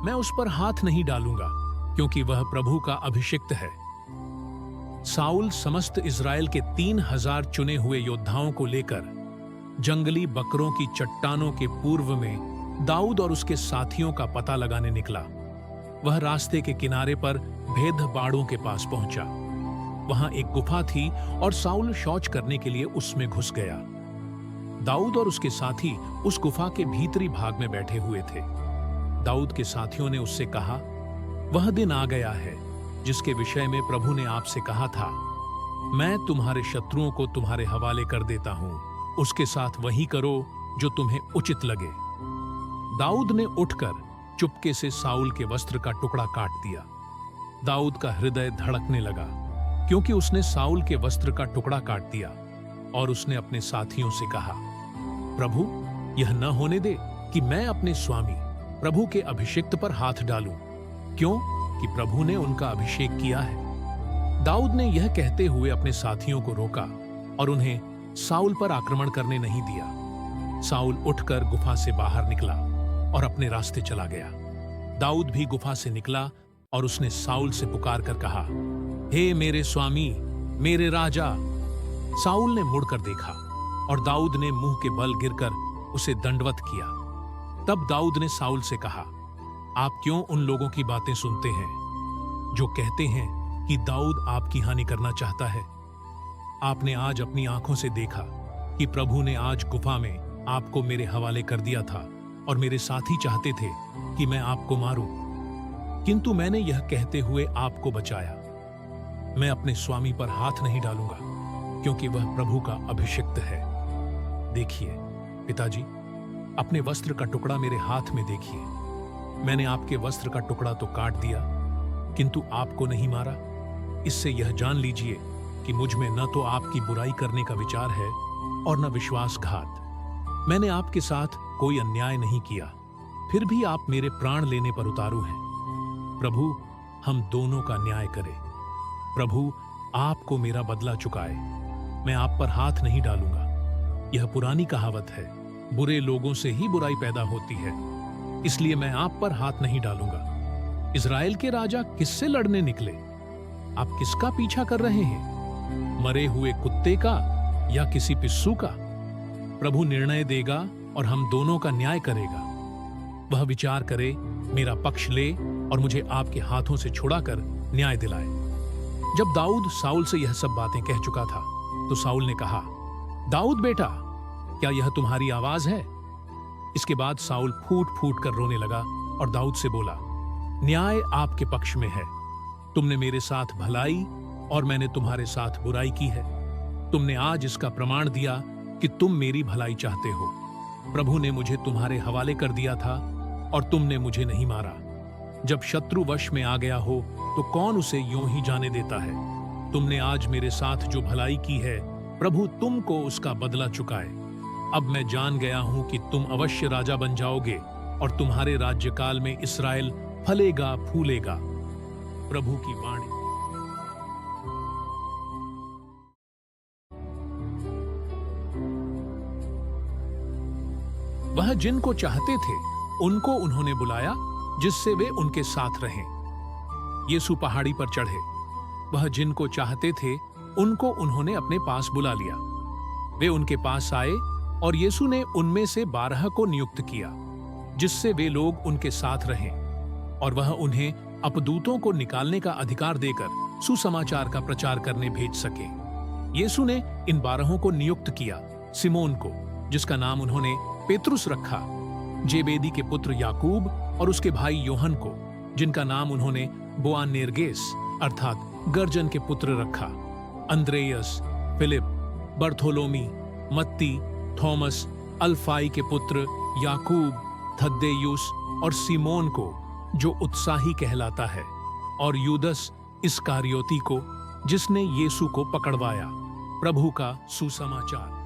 मैं उस पर हाथ नहीं डालूंगा, क्योंकि वह प्रभु का अभिषिक्त है। साउल समस्त इज़राइल के 3000 चुने हुए योद्धाओं को लेकर जंगली बकरों की चट्टानों के पूर्व में दाऊद और उसके साथियों का पता लगाने निकला। वह रास्ते के किनारे पर भेद बाड़ों के पास पहुंचा। वहां एक गुफा थी और साउल शौच करने के लिए उसमें घुस गया। दाऊद और उसके साथी उस गुफा के भीतरी भाग में बैठे हुए थे। दाऊद के साथियों ने उससे कहा, वह दिन आ गया है जिसके विषय में प्रभु ने आपसे कहा था, मैं तुम्हारे शत्रुओं को तुम्हारे हवाले कर देता हूं, उसके साथ वही करो जो तुम्हें उचित लगे। दाऊद ने उठकर चुपके से साउल के वस्त्र का टुकड़ा काट दिया। दाऊद का हृदय धड़कने लगा, क्योंकि उसने साउल के वस्त्र का टुकड़ा काट दिया, और उसने अपने साथियों से कहा, प्रभु, यह न होने दे कि मैं अपने स्वामी प्रभु के अभिषिक्त पर हाथ डालूं, क्यों कि प्रभु ने उनका अभिषेक किया है। दाऊद ने यह कहते हुए अपने साथियों को रोका और उन्हें साउल पर आक्रमण करने नहीं दिया। साउल उठकर गुफा से बाहर निकला और अपने रास्ते चला गया। दाऊद भी गुफा से निकला और उसने साउल से पुकार कर कहा, हे मेरे स्वामी, मेरे राजा। साउल ने मुड़कर देखा और दाऊद ने मुंह के बल गिरकर उसे दंडवत किया। तब दाऊद ने साउल से कहा, आप क्यों उन लोगों की बातें सुनते हैं जो कहते हैं कि दाऊद आपकी हानि करना चाहता है? आपने आज अपनी आंखों से देखा कि प्रभु ने आज गुफा में आपको मेरे हवाले कर दिया था, और मेरे साथी चाहते थे कि मैं आपको मारूं, किंतु मैंने यह कहते हुए आपको बचाया, मैं अपने स्वामी पर हाथ नहीं डालूंगा, क्योंकि वह प्रभु का अभिषिक्त है। देखिए पिताजी, अपने वस्त्र का टुकड़ा मेरे हाथ में देखिए। मैंने आपके वस्त्र का टुकड़ा तो काट दिया, किंतु आपको नहीं मारा। इससे यह जान लीजिए कि मुझ में न तो आपकी बुराई करने का विचार है और न विश्वासघात। मैंने आपके साथ कोई अन्याय नहीं किया, फिर भी आप मेरे प्राण लेने पर उतारू हैं। प्रभु हम दोनों का न्याय करे। प्रभु आपको मेरा बदला चुकाए। मैं आप पर हाथ नहीं डालूंगा। यह पुरानी कहावत है, बुरे लोगों से ही बुराई पैदा होती है, इसलिए मैं आप पर हाथ नहीं डालूंगा। इज़राइल के राजा किससे लड़ने निकले? आप किसका पीछा कर रहे हैं? मरे हुए कुत्ते का या किसी पिस्सू का? प्रभु निर्णय देगा और हम दोनों का न्याय करेगा। वह विचार करे, मेरा पक्ष ले और मुझे आपके हाथों से छुड़ाकर न्याय दिलाए। जब दाऊद साउल से यह सब बातें कह चुका था, तो साउल ने कहा, दाऊद बेटा, क्या यह तुम्हारी आवाज है? इसके बाद साउल फूट फूट कर रोने लगा और दाऊद से बोला, न्याय आपके पक्ष में है। तुमने मेरे साथ भलाई और मैंने तुम्हारे साथ बुराई की है। तुमने आज इसका प्रमाण दिया कि तुम मेरी भलाई चाहते हो। प्रभु ने मुझे तुम्हारे हवाले कर दिया था और तुमने मुझे नहीं मारा। जब शत्रु वश में आ गया हो तो कौन उसे यूं ही जाने देता है? तुमने आज मेरे साथ जो भलाई की है, प्रभु तुमको उसका बदला चुकाए। अब मैं जान गया हूं कि तुम अवश्य राजा बन जाओगे और तुम्हारे राज्यकाल में इस्राएल फलेगा फूलेगा। प्रभु की वाणी। वह जिनको चाहते थे उनको उन्होंने बुलाया, जिससे वे उनके साथ रहें। यीशु पहाड़ी पर चढ़े। वह जिनको चाहते थे उनको उन्होंने अपने पास बुला लिया। वे उनके पास आए और यीशु ने उनमें से 12 को नियुक्त किया, जिससे वे लोग उनके साथ रहें, और वह उन्हें अपदूतों को निकालने का अधिकार देकर सुसमाचार का प्रचार करने भेज सके। यीशु ने इन 12 को नियुक्त किया, सिमोन को, जिसका नाम उन्होंने पेतरुस रखा, जेबेदी के पुत्र याकूब और उसके भाई योहन को, जिनका नाम उन्होंने बोआनेर्गेस अर्थात गर्जन के पुत्र रखा, अंद्रेयस, फिलिप, बर्थोलोमी, मत्ती, थॉमस, अल्फाई के पुत्र याकूब, थद्देयुस और सिमोन को, जो उत्साही कहलाता है, और यूदस इस्कारियोती को, जिसने यीशु को पकड़वाया। प्रभु का सुसमाचार।